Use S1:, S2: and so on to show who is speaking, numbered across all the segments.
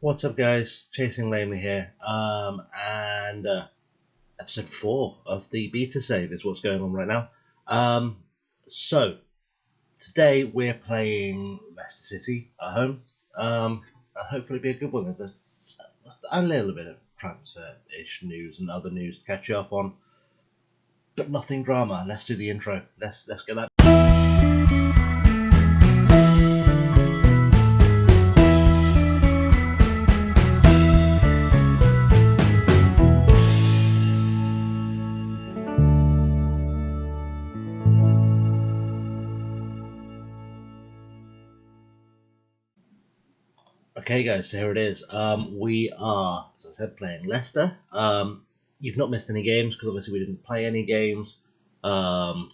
S1: What's up, guys? ChasingLamely here, and episode 4 of the beta save is what's going on right now. So today we're playing Leicester City at home, and hopefully be a good one. There's a little bit of transfer-ish news and other news to catch you up on, but nothing drama. Let's do the intro. Let's get that. Okay, guys, so here it is. We are, as I said, playing Leicester. You've not missed any games because obviously we didn't play any games. We're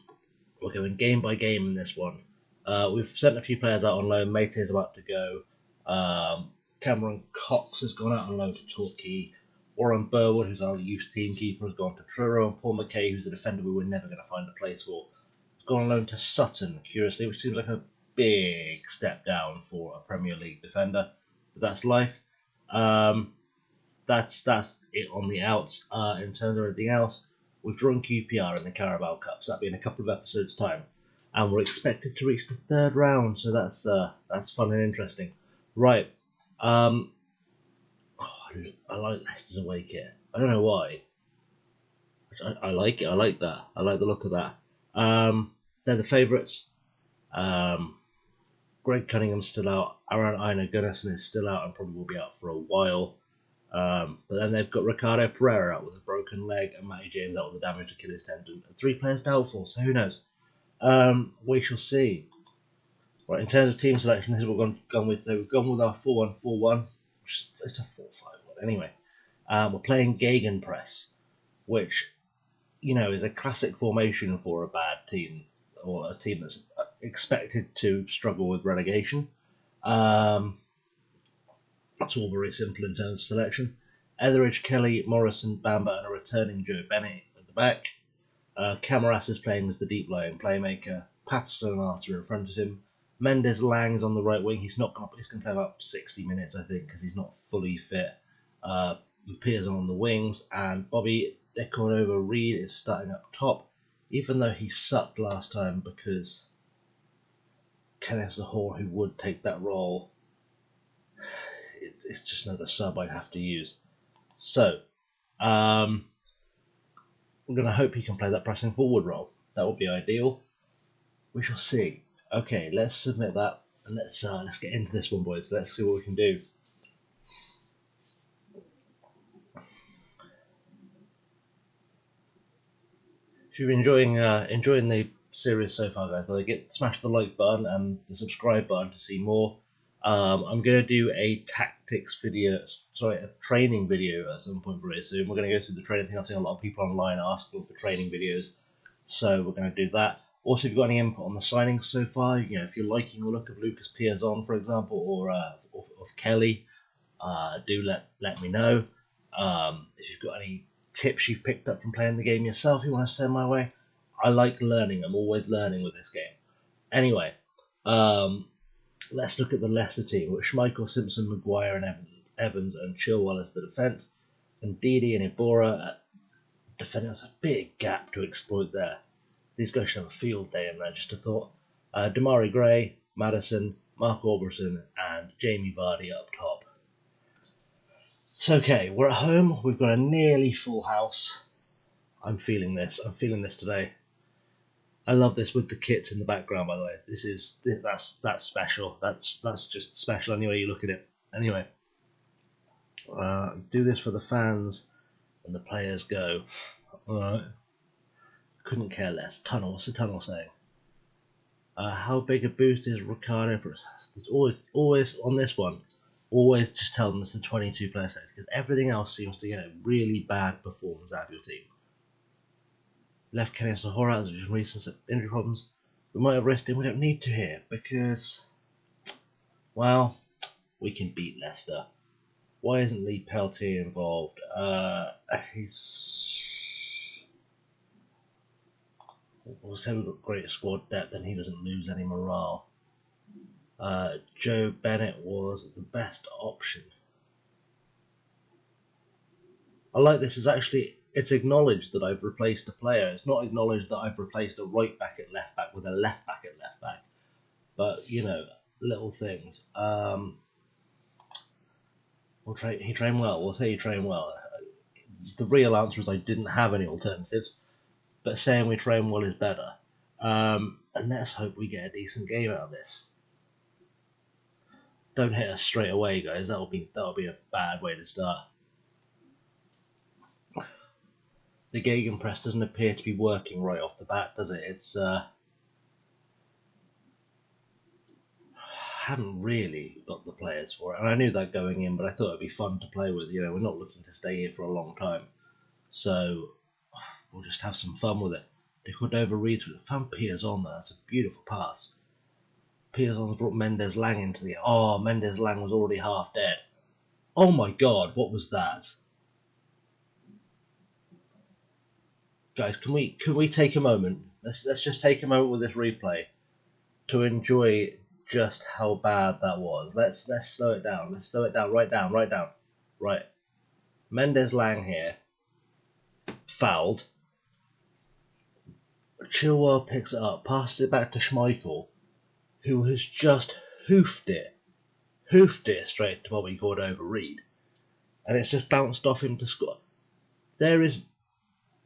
S1: going game by game in this one. We've sent a few players out on loan. Mate is about to go. Cameron Cox has gone out on loan to Torquay. Warren Burwood, who's our youth team keeper, has gone to Truro. And Paul McKay, who's a defender we were never going to find a place for, has gone on loan to Sutton, curiously, which seems like a big step down for a Premier League defender. That's life. That's it on the outs. In terms of everything else, we've drawn QPR in the Carabao Cup, so that'll be in a couple of episodes' time, and we're expected to reach the third round, so that's fun and interesting. Right. I like Leicester's away kit. I don't know why. I like it. I like that. I like the look of that. They're the favourites. Greg Cunningham's still out. Aaron Einar Gunnarsson is still out and probably will be out for a while. But then they've got Ricardo Pereira out with a broken leg and Matty James out with a damaged Achilles tendon. 3 players doubtful, so who knows? We shall see. Right, in terms of team selection, this is what we've gone with. So we've gone with our 4-1-4-1. It's a 4-5-1 anyway. We're playing Gegenpress, which, is a classic formation for a bad team or a team that's expected to struggle with relegation. It's all very simple in terms of selection. Etheridge, Kelly, Morrison, Bamba, and a returning Joe Bennett at the back. Camarasa is playing as the deep-lying playmaker. Patterson and Arthur in front of him. Mendes Lang's on the right wing. He's going to play about 60 minutes, I think, because he's not fully fit. Piers on the wings, and Bobby Decordova-Reid is starting up top, even though he sucked last time because Kenneth Zahor, who would take that role, it's just another sub I'd have to use. So, we're going to hope he can play that pressing forward role. That would be ideal. We shall see. Okay, let's submit that and let's get into this one, boys. Let's see what we can do. If you've been enjoying the series so far, guys, smash the like button and the subscribe button to see more. I'm going to do a training video at some point very soon. We're going to go through the training thing. I've seen a lot of people online asking for training videos, so we're going to do that. Also, if you've got any input on the signings so far, if you're liking the look of Lucas Piazon, for example, or of Kelly, do let me know. If you've got any tips you've picked up from playing the game yourself you want to send my way, I like learning. I'm always learning with this game. Anyway, let's look at the Leicester team with Schmeichel, Simpson, Maguire, and Evans, and Chilwell as the defence, and Didi and Ibora at defending. That's a big gap to exploit there. These guys should have a field day in Manchester, thought. Damari Gray, Maddison, Mark Alberson, and Jamie Vardy up top. So, okay, we're at home. We've got a nearly full house. I'm feeling this. I'm feeling this today. I love this with the kits in the background, by the way. That's special. That's just special any way you look at it. Anyway, do this for the fans and the players go. Alright. Couldn't care less. Tunnel. What's the tunnel saying? How big a boost is Ricardo? It's always on this one. Always just tell them it's a 22 player set because everything else seems to get a really bad performance out of your team. Left Kenneth Zahor out of recent injury problems. We might have risked him. We don't need to here because, well, we can beat Leicester. Why isn't Lee Peltier involved? We'll say we've got great squad depth and he doesn't lose any morale. Joe Bennett was the best option. I like this. Is actually it's acknowledged that I've replaced a player. It's not acknowledged that I've replaced a right back at left back with a left back at left back. But you know, little things. He trained well. We'll say he trained well. The real answer is I didn't have any alternatives, but saying we train well is better. And let's hope we get a decent game out of this. Don't hit us straight away, guys. That'll be a bad way to start. The gegenpress doesn't appear to be working right off the bat, does it? It's haven't really got the players for it, and I knew that going in, but I thought it'd be fun to play with. You know, we're not looking to stay here for a long time, so we'll just have some fun with it. De Cordova reads with found Piazon there. That's a beautiful pass. Piazon's brought Mendes Lang into the. Oh, Mendes Lang was already half dead. Oh my God, what was that? Guys, can we take a moment? Let's just take a moment with this replay to enjoy just how bad that was. Let's slow it down. Let's slow it down. Right down. Right. Mendes Lang here. Fouled. Chilwell picks it up, passes it back to Schmeichel, who has just hoofed it straight to Bobby Cordova-Reid, and it's just bounced off him to score. There is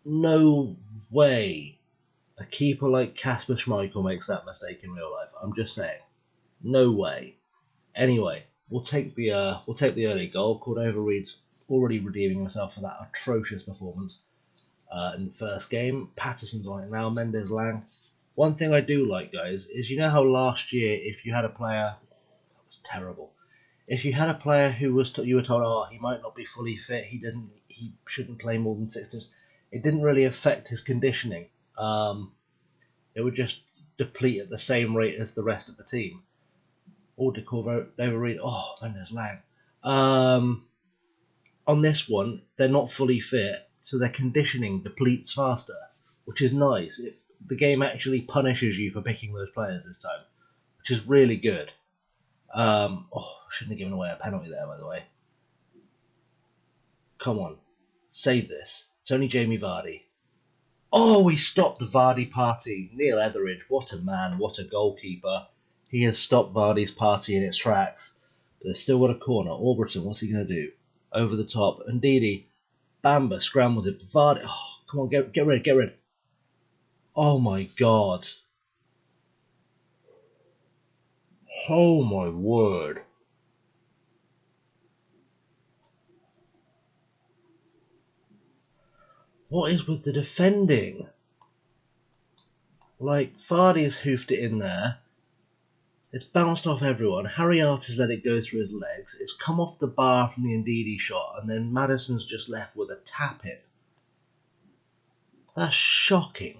S1: no way a keeper like Kasper Schmeichel makes that mistake in real life. I'm just saying. No way. Anyway, we'll take the early goal. Cordova-Reid's already redeeming himself for that atrocious performance in the first game. Patterson's on it now. Mendes Lang. One thing I do like, guys, is you know how last year if you had a player, that was terrible. If you had a player who was you were told, oh, he might not be fully fit, he shouldn't play more than 6 days. It didn't really affect his conditioning. It would just deplete at the same rate as the rest of the team. Or De Cordova-Reid. Oh, Mendes Lang. On this one, they're not fully fit, so their conditioning depletes faster, which is nice. The game actually punishes you for picking those players this time, which is really good. Shouldn't have given away a penalty there, by the way. Come on, save this. It's only Jamie Vardy. Oh, we stopped the Vardy party. Neil Etheridge, what a man, what a goalkeeper. He has stopped Vardy's party in its tracks. But they've still got a corner. Albrighton, what's he going to do? Over the top. Ndidi. Bamba scrambles it. Vardy. Oh, come on, get rid. Oh my God. Oh my word. What is with the defending? Like, Vardy's hoofed it in there. It's bounced off everyone. Harry Arter's let it go through his legs. It's come off the bar from the Ndidi shot, and then Maddison's just left with a tap in. That's shocking.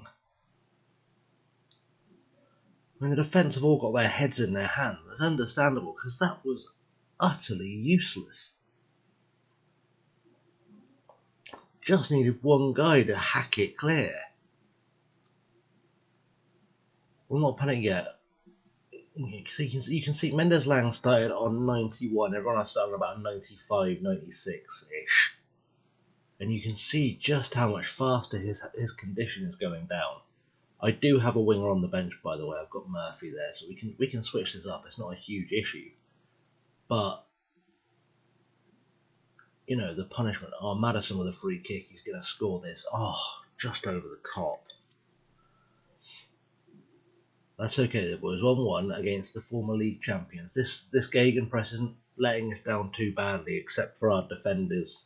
S1: I mean, the defence have all got their heads in their hands. It's understandable, because that was utterly useless. Just needed one guy to hack it clear. We're not panicked yet. You can see Mendes Lang started on 91. Everyone else started about 95, 96-ish. And you can see just how much faster his condition is going down. I do have a winger on the bench, by the way. I've got Murphy there, so we can switch this up. It's not a huge issue. But, you know, the punishment. Oh, Maddison with a free kick. He's going to score this. Oh, just over the top. That's okay, boys. 1-1 against the former league champions. This gegenpress isn't letting us down too badly, except for our defenders'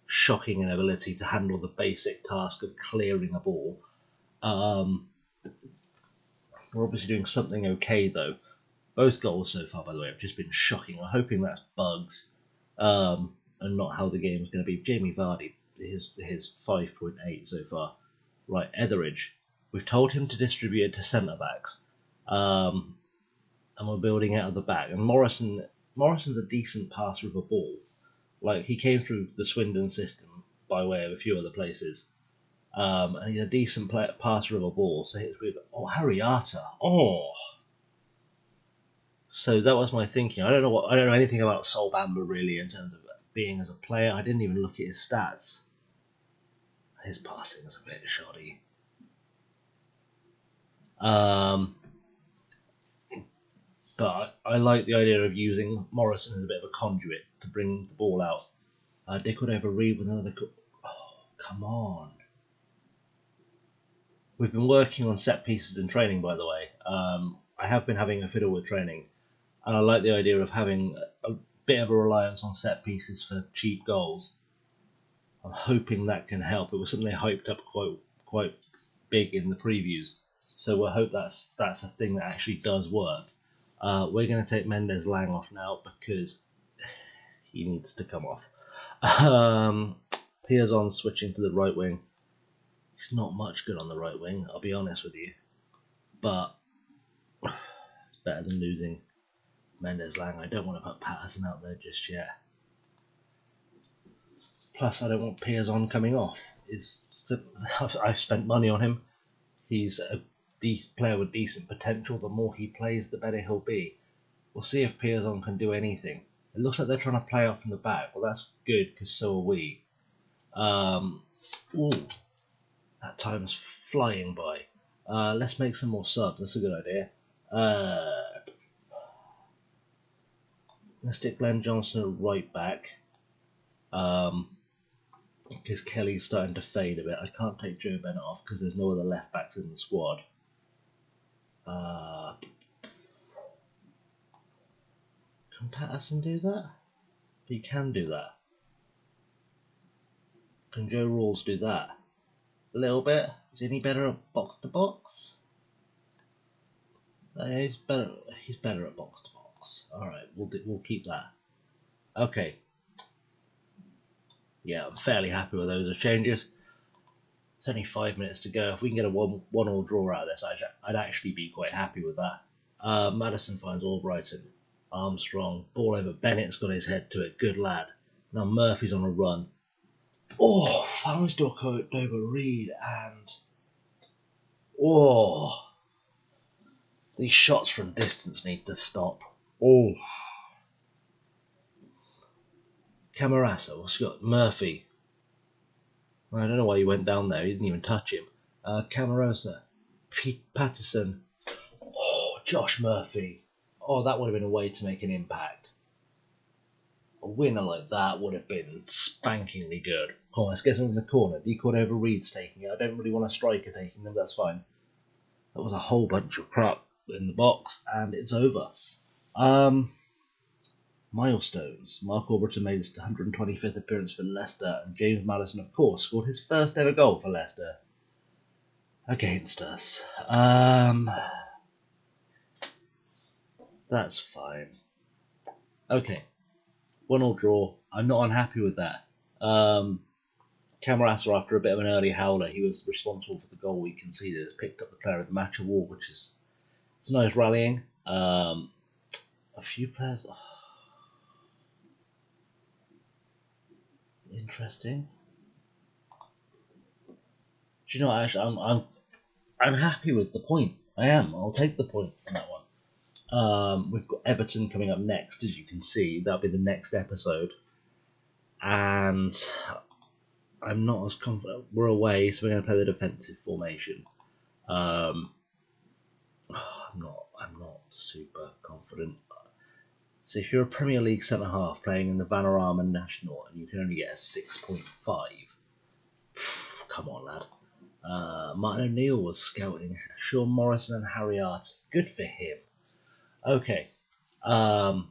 S1: shocking inability to handle the basic task of clearing a ball. We're obviously doing something okay, though. Both goals so far, by the way, have just been shocking. We're hoping that's bugs and not how the game's going to be. Jamie Vardy, his 5.8 so far. Right, Etheridge. We've told him to distribute it to centre-backs, and we're building out of the back. And Morrison's a decent passer of a ball. Like, he came through the Swindon system by way of a few other places, and he's a decent passer of a ball. So it's with Harry Arter. Oh, so that was my thinking. I don't know anything about Sol Bamba really in terms of being as a player. I didn't even look at his stats. His passing is a bit shoddy. But I like the idea of using Morrison as a bit of a conduit to bring the ball out. Dick would over Reed with another. Oh, come on. We've been working on set pieces in training, by the way. I have been having a fiddle with training, and I like the idea of having a bit of a reliance on set pieces for cheap goals. I'm hoping that can help. It was something they hyped up quite big in the previews, so we'll hope that's a thing that actually does work. We're going to take Mendez-Lang off now because he needs to come off. Piazon switching to the right wing. He's not much good on the right wing, I'll be honest with you, but it's better than losing Mendez-Lang. I don't want to put Patterson out there just yet. Plus, I don't want Piazon coming off. I've spent money on him. He's a player with decent potential. The more he plays, the better he'll be. We'll see if Piazon can do anything. It looks like they're trying to play out from the back. Well, that's good, because so are we. Ooh, that time's flying by. Let's make some more subs. That's a good idea. Let's stick Glenn Johnson at right back. Because Kelly's starting to fade a bit. I can't take Joe Bennett off because there's no other left backs in the squad. Can Patterson do that? He can do that. Can Joe Rawls do that? A little bit. Is any better at box to box? He's better. He's better at box to box. All right, we'll keep that. Okay. Yeah, I'm fairly happy with those changes. It's only 5 minutes to go. If we can get a 1-1 draw out of this, I'd actually be quite happy with that. Madison finds Albrighton. Armstrong. Ball over. Bennett's got his head to it. Good lad. Now Murphy's on a run. Oh, found over Reed and... Oh. These shots from distance need to stop. Oh. Camarasa, what's he got? Murphy. I don't know why he went down there. He didn't even touch him. Camarasa. Patterson. Oh, Josh Murphy. Oh, that would have been a way to make an impact. A winner like that would have been spankingly good. Come on, let's get something in the corner. Decoy over Reed's taking it. I don't really want a striker taking them, that's fine. That was a whole bunch of crap in the box, and it's over. Milestones. Mark Albrighton made his 125th appearance for Leicester, and James Maddison, of course, scored his first ever goal for Leicester against us. That's fine. Okay, 1-1 draw. I'm not unhappy with that. Camarasa, after a bit of an early howler, he was responsible for the goal we conceded, has picked up the player of the match award, which is it's nice rallying. A few players. Oh. Interesting. Do you know what, actually, I'm happy with the point. I am. I'll take the point on that one. We've got Everton coming up next, as you can see. That'll be the next episode. And I'm not as confident. We're away, so we're going to play the defensive formation. I'm not super confident. So if you're a Premier League centre-half playing in the Vanarama National and you can only get a 6.5, come on, lad. Martin O'Neill was scouting. Sean Morrison and Harry Art. Good for him. Okay. Yeah,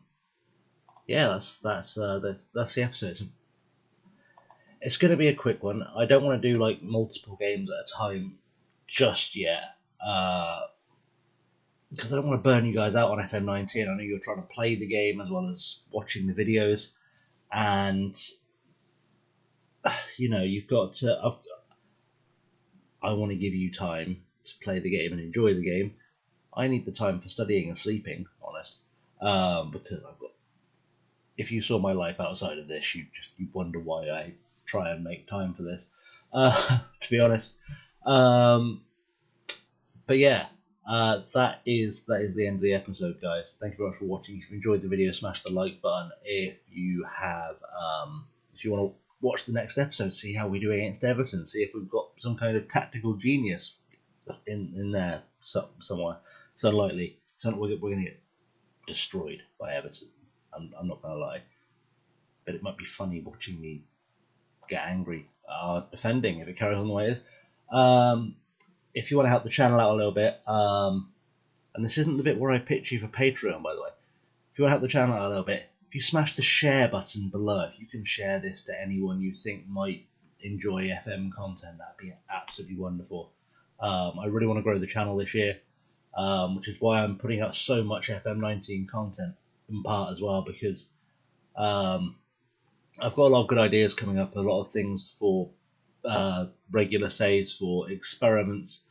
S1: that's the episode. It's going to be a quick one. I don't want to do like multiple games at a time just yet. Because I don't want to burn you guys out on FM19. I know you're trying to play the game as well as watching the videos, and you know you've got to. I want to give you time to play the game and enjoy the game. I need the time for studying and sleeping, honest, because I've got. If you saw my life outside of this, you'd wonder why I try and make time for this. To be honest, but yeah. that is the end of the episode, guys. Thank you very much for watching. If you enjoyed the video, smash the like button. If you want to watch the next episode, see how we do against Everton, see if we've got some kind of tactical genius in there somewhere. So likely, so we're going to get destroyed by Everton. I'm not going to lie, but it might be funny watching me get angry defending if it carries on the way it is. If you want to help the channel out a little bit, and this isn't the bit where I pitch you for Patreon, by the way. If you want to help the channel out a little bit, if you smash the share button below, if you can share this to anyone you think might enjoy FM content, that'd be absolutely wonderful. I really want to grow the channel this year, which is why I'm putting out so much FM19 content, in part as well, because I've got a lot of good ideas coming up, a lot of things for regular saves, for experiments.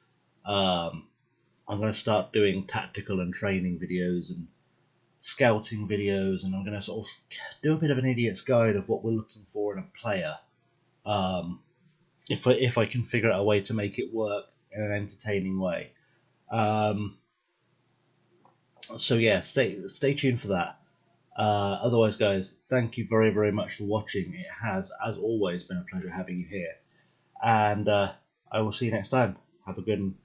S1: I'm going to start doing tactical and training videos and scouting videos, and I'm going to sort of do a bit of an idiot's guide of what we're looking for in a player, if I can figure out a way to make it work in an entertaining way. So yeah, stay tuned for that. Otherwise, guys, thank you very, very much for watching. It has, as always, been a pleasure having you here, and I will see you next time. Have a good one.